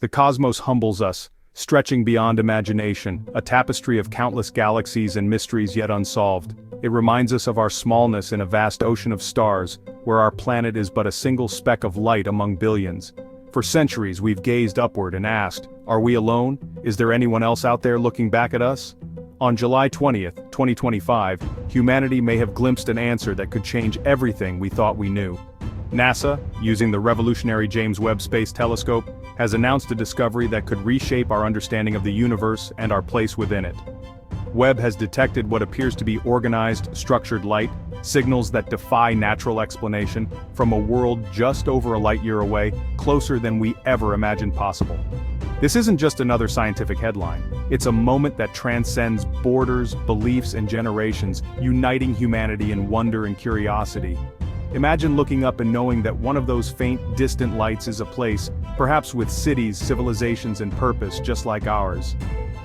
The cosmos humbles us, stretching beyond imagination, a tapestry of countless galaxies and mysteries yet unsolved. It reminds us of our smallness in a vast ocean of stars, where our planet is but a single speck of light among billions. For centuries we've gazed upward and asked, are we alone? Is there anyone else out there looking back at us? On July 20th, 2025, humanity may have glimpsed an answer that could change everything we thought we knew. NASA, using the revolutionary James Webb Space Telescope, has announced a discovery that could reshape our understanding of the universe and our place within it. Webb has detected what appears to be organized, structured light, signals that defy natural explanation, from a world just over a light year away, closer than we ever imagined possible. This isn't just another scientific headline. It's a moment that transcends borders, beliefs, and generations, uniting humanity in wonder and curiosity. Imagine looking up and knowing that one of those faint, distant lights is a place, perhaps with cities, civilizations, and purpose just like ours.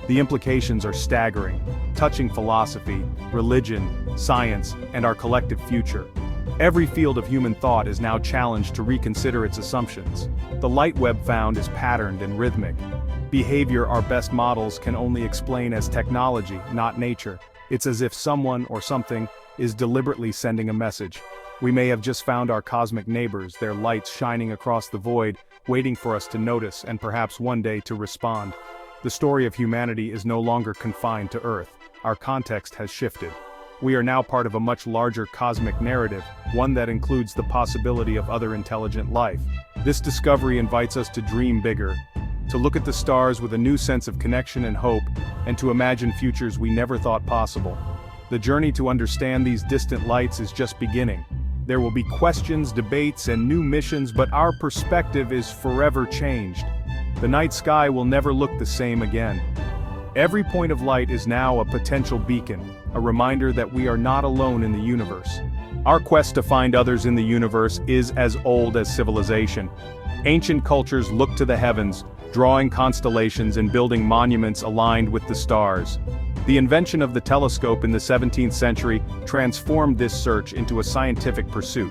The implications are staggering, touching philosophy, religion, science, and our collective future. Every field of human thought is now challenged to reconsider its assumptions. The light Webb found is patterned and rhythmic. Behavior our best models can only explain as technology, not nature. It's as if someone or something is deliberately sending a message. We may have just found our cosmic neighbors, their lights shining across the void, waiting for us to notice and perhaps one day to respond. The story of humanity is no longer confined to Earth. Our context has shifted. We are now part of a much larger cosmic narrative, one that includes the possibility of other intelligent life. This discovery invites us to dream bigger, to look at the stars with a new sense of connection and hope, and to imagine futures we never thought possible. The journey to understand these distant lights is just beginning. There will be questions, debates, and new missions, but our perspective is forever changed. The night sky will never look the same again. Every point of light is now a potential beacon, a reminder that we are not alone in the universe. Our quest to find others in the universe is as old as civilization. Ancient cultures looked to the heavens, drawing constellations and building monuments aligned with the stars. The invention of the telescope in the 17th century transformed this search into a scientific pursuit.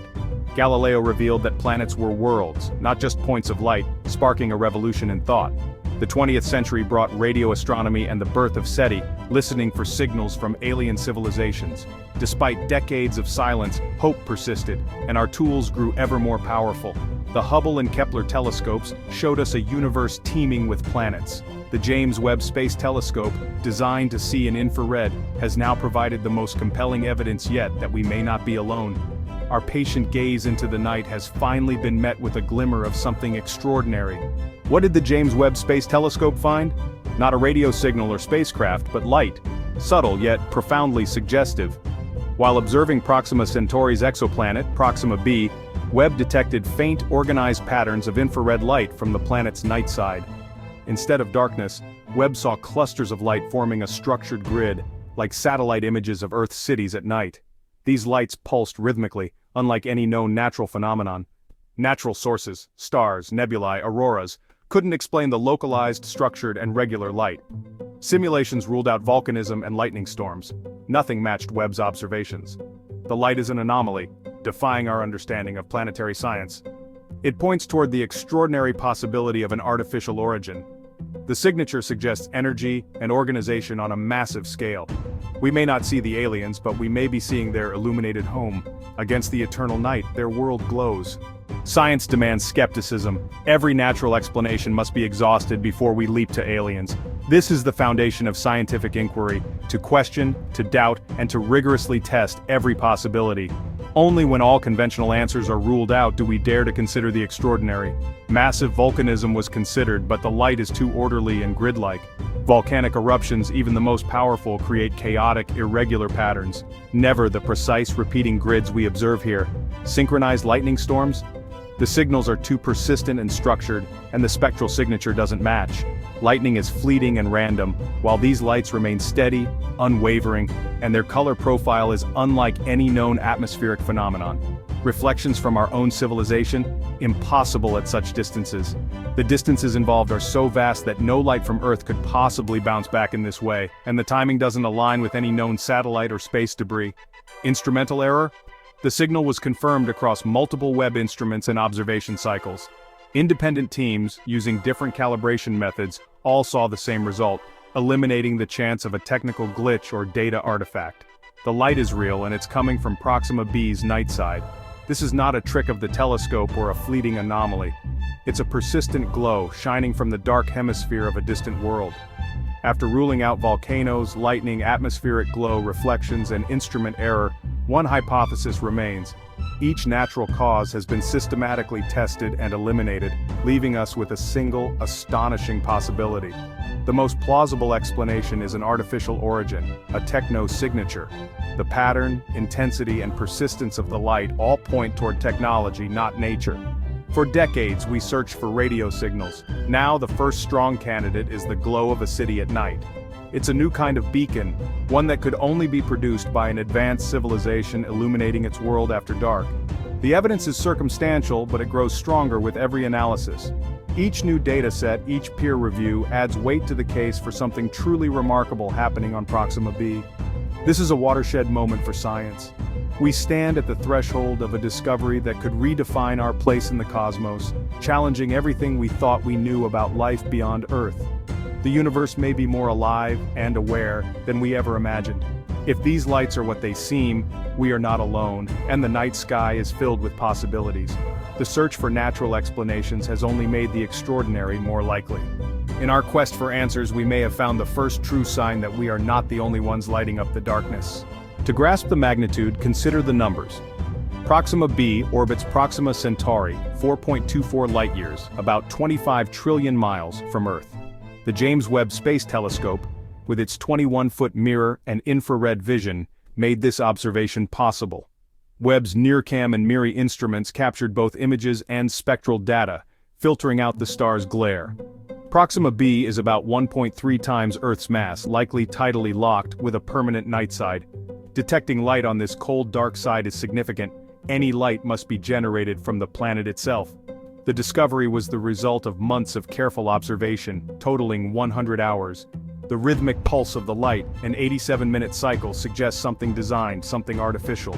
Galileo revealed that planets were worlds, not just points of light, sparking a revolution in thought. The 20th century brought radio astronomy and the birth of SETI, listening for signals from alien civilizations. Despite decades of silence, hope persisted, and our tools grew ever more powerful. The Hubble and Kepler telescopes showed us a universe teeming with planets. The James Webb Space Telescope, designed to see in infrared, has now provided the most compelling evidence yet that we may not be alone. Our patient gaze into the night has finally been met with a glimmer of something extraordinary. What did the James Webb Space Telescope find? Not a radio signal or spacecraft, but light. Subtle yet profoundly suggestive. While observing Proxima Centauri's exoplanet, Proxima b, Webb detected faint, organized patterns of infrared light from the planet's night side. Instead of darkness, Webb saw clusters of light forming a structured grid, like satellite images of Earth's cities at night. These lights pulsed rhythmically, unlike any known natural phenomenon. Natural sources, stars, nebulae, auroras, couldn't explain the localized, structured, and regular light. Simulations ruled out volcanism and lightning storms. Nothing matched Webb's observations. The light is an anomaly, defying our understanding of planetary science. It points toward the extraordinary possibility of an artificial origin. The signature suggests energy and organization on a massive scale. We may not see the aliens, but we may be seeing their illuminated home. Against the eternal night, their world glows. Science demands skepticism. Every natural explanation must be exhausted before we leap to aliens. This is the foundation of scientific inquiry, to question, to doubt, and to rigorously test every possibility. Only when all conventional answers are ruled out do we dare to consider the extraordinary. Massive volcanism was considered, but the light is too orderly and grid-like. Volcanic eruptions, even the most powerful, create chaotic, irregular patterns. Never the precise repeating grids we observe here. Synchronized lightning storms? The signals are too persistent and structured, and the spectral signature doesn't match. Lightning is fleeting and random, while these lights remain steady, unwavering, and their color profile is unlike any known atmospheric phenomenon. Reflections from our own civilization? Impossible at such distances. The distances involved are so vast that no light from Earth could possibly bounce back in this way, and the timing doesn't align with any known satellite or space debris. Instrumental error? The signal was confirmed across multiple Webb instruments and observation cycles. Independent teams, using different calibration methods, all saw the same result, eliminating the chance of a technical glitch or data artifact. The light is real and it's coming from Proxima B's night side. This is not a trick of the telescope or a fleeting anomaly. It's a persistent glow shining from the dark hemisphere of a distant world. After ruling out volcanoes, lightning, atmospheric glow, reflections, and instrument error, one hypothesis remains. Each natural cause has been systematically tested and eliminated, leaving us with a single, astonishing possibility. The most plausible explanation is an artificial origin, a techno-signature. The pattern, intensity, and persistence of the light all point toward technology, not nature. For decades, we searched for radio signals. Now, the first strong candidate is the glow of a city at night. It's a new kind of beacon, one that could only be produced by an advanced civilization illuminating its world after dark. The evidence is circumstantial, but it grows stronger with every analysis. Each new data set, each peer review, adds weight to the case for something truly remarkable happening on Proxima b. This is a watershed moment for science. We stand at the threshold of a discovery that could redefine our place in the cosmos, challenging everything we thought we knew about life beyond Earth. The universe may be more alive and aware than we ever imagined. If these lights are what they seem, we are not alone, and the night sky is filled with possibilities. The search for natural explanations has only made the extraordinary more likely. In our quest for answers, we may have found the first true sign that we are not the only ones lighting up the darkness. To grasp the magnitude, consider the numbers. Proxima b orbits Proxima Centauri, 4.24 light-years, about 25 trillion miles from Earth. The James Webb Space Telescope, with its 21-foot mirror and infrared vision, made this observation possible. Webb's NIRCam and MIRI instruments captured both images and spectral data, filtering out the star's glare. Proxima b is about 1.3 times Earth's mass, likely tidally locked with a permanent night side. Detecting light on this cold dark side is significant. Any light must be generated from the planet itself. The discovery was the result of months of careful observation, totaling 100 hours. The rhythmic pulse of the light, an 87-minute cycle, suggests something designed, something artificial.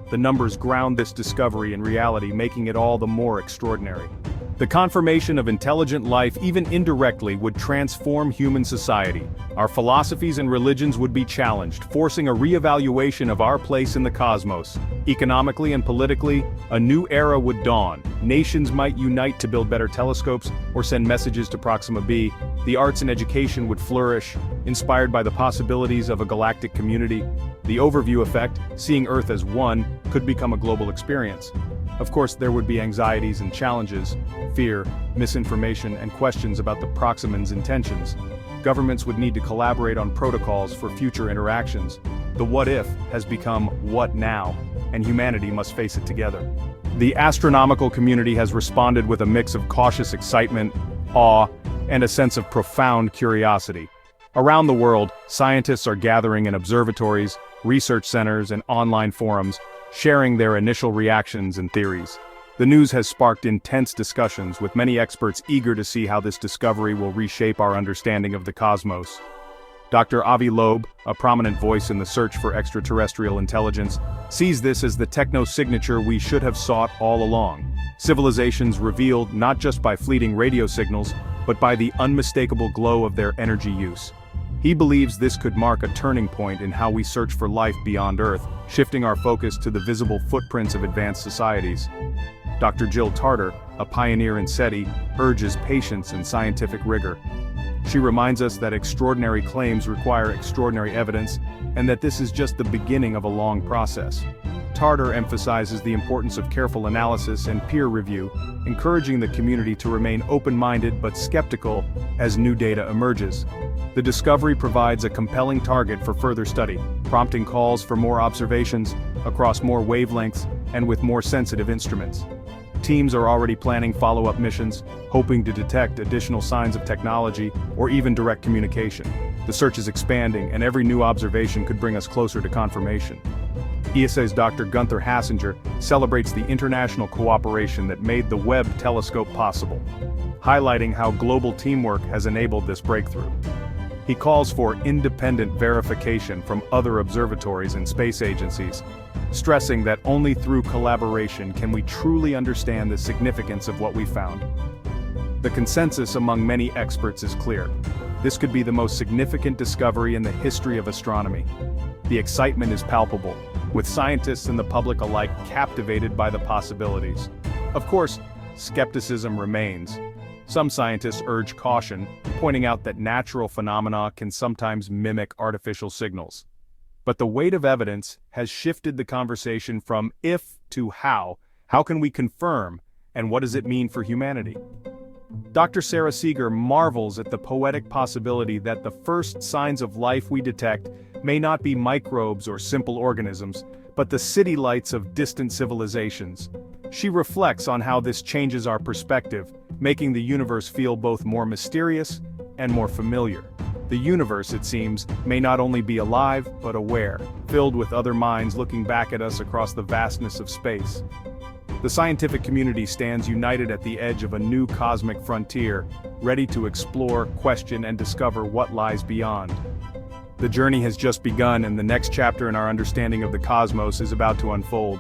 The numbers ground this discovery in reality, making it all the more extraordinary. The confirmation of intelligent life, even indirectly, would transform human society. Our philosophies and religions would be challenged, forcing a re-evaluation of our place in the cosmos. Economically and politically, a new era would dawn. Nations might unite to build better telescopes or send messages to Proxima b. The arts and education would flourish, inspired by the possibilities of a galactic community. The overview effect, seeing Earth as one, could become a global experience. Of course, there would be anxieties and challenges, fear, misinformation, and questions about the Proximans' intentions. Governments would need to collaborate on protocols for future interactions. The what if has become what now, and humanity must face it together. The astronomical community has responded with a mix of cautious excitement, awe, and a sense of profound curiosity. Around the world, scientists are gathering in observatories, research centers, and online forums, sharing their initial reactions and theories. The news has sparked intense discussions, with many experts eager to see how this discovery will reshape our understanding of the cosmos. Dr. Avi Loeb, a prominent voice in the search for extraterrestrial intelligence, sees this as the techno-signature we should have sought all along. Civilizations revealed not just by fleeting radio signals, but by the unmistakable glow of their energy use. He believes this could mark a turning point in how we search for life beyond Earth, shifting our focus to the visible footprints of advanced societies. Dr. Jill Tarter, a pioneer in SETI, urges patience and scientific rigor. She reminds us that extraordinary claims require extraordinary evidence, and that this is just the beginning of a long process. Tarter emphasizes the importance of careful analysis and peer review, encouraging the community to remain open-minded but skeptical as new data emerges. The discovery provides a compelling target for further study, prompting calls for more observations, across more wavelengths, and with more sensitive instruments. Teams are already planning follow-up missions, hoping to detect additional signs of technology or even direct communication. The search is expanding, and every new observation could bring us closer to confirmation. ESA's Dr. Gunther Hassinger celebrates the international cooperation that made the Webb telescope possible, highlighting how global teamwork has enabled this breakthrough. He calls for independent verification from other observatories and space agencies, stressing that only through collaboration can we truly understand the significance of what we found. The consensus among many experts is clear. This could be the most significant discovery in the history of astronomy. The excitement is palpable, with scientists and the public alike captivated by the possibilities. Of course, skepticism remains. Some scientists urge caution, pointing out that natural phenomena can sometimes mimic artificial signals. But the weight of evidence has shifted the conversation from if to how. How can we confirm, and what does it mean for humanity? Dr. Sarah Seeger marvels at the poetic possibility that the first signs of life we detect may not be microbes or simple organisms, but the city lights of distant civilizations. She reflects on how this changes our perspective, making the universe feel both more mysterious and more familiar. The universe, it seems, may not only be alive, but aware, filled with other minds looking back at us across the vastness of space. The scientific community stands united at the edge of a new cosmic frontier, ready to explore, question, and discover what lies beyond. The journey has just begun, and the next chapter in our understanding of the cosmos is about to unfold.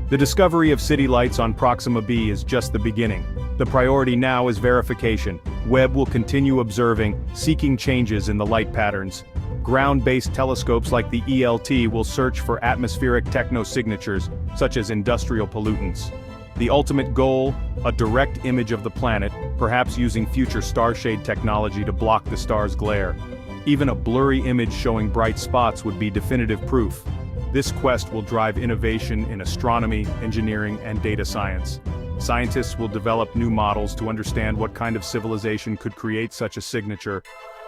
The discovery of city lights on Proxima b is just the beginning. The priority now is verification. Webb will continue observing, seeking changes in the light patterns. Ground-based telescopes like the ELT will search for atmospheric technosignatures, such as industrial pollutants. The ultimate goal, a direct image of the planet, perhaps using future starshade technology to block the star's glare. Even a blurry image showing bright spots would be definitive proof. This quest will drive innovation in astronomy, engineering, and data science. Scientists will develop new models to understand what kind of civilization could create such a signature.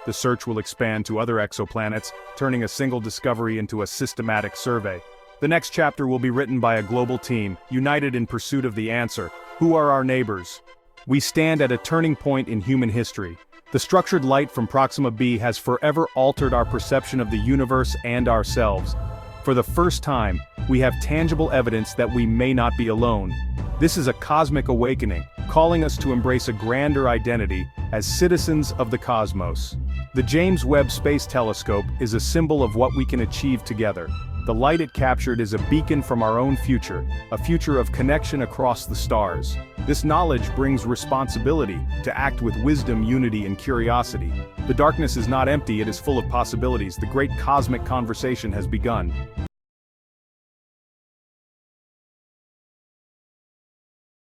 The search will expand to other exoplanets, turning a single discovery into a systematic survey. The next chapter will be written by a global team, united in pursuit of the answer. Who are our neighbors? We stand at a turning point in human history. The structured light from Proxima b has forever altered our perception of the universe and ourselves. For the first time, we have tangible evidence that we may not be alone. This is a cosmic awakening, calling us to embrace a grander identity as citizens of the cosmos. The James Webb Space Telescope is a symbol of what we can achieve together. The light it captured is a beacon from our own future, a future of connection across the stars. This knowledge brings responsibility to act with wisdom, unity, and curiosity. The darkness is not empty, it is full of possibilities. The great cosmic conversation has begun.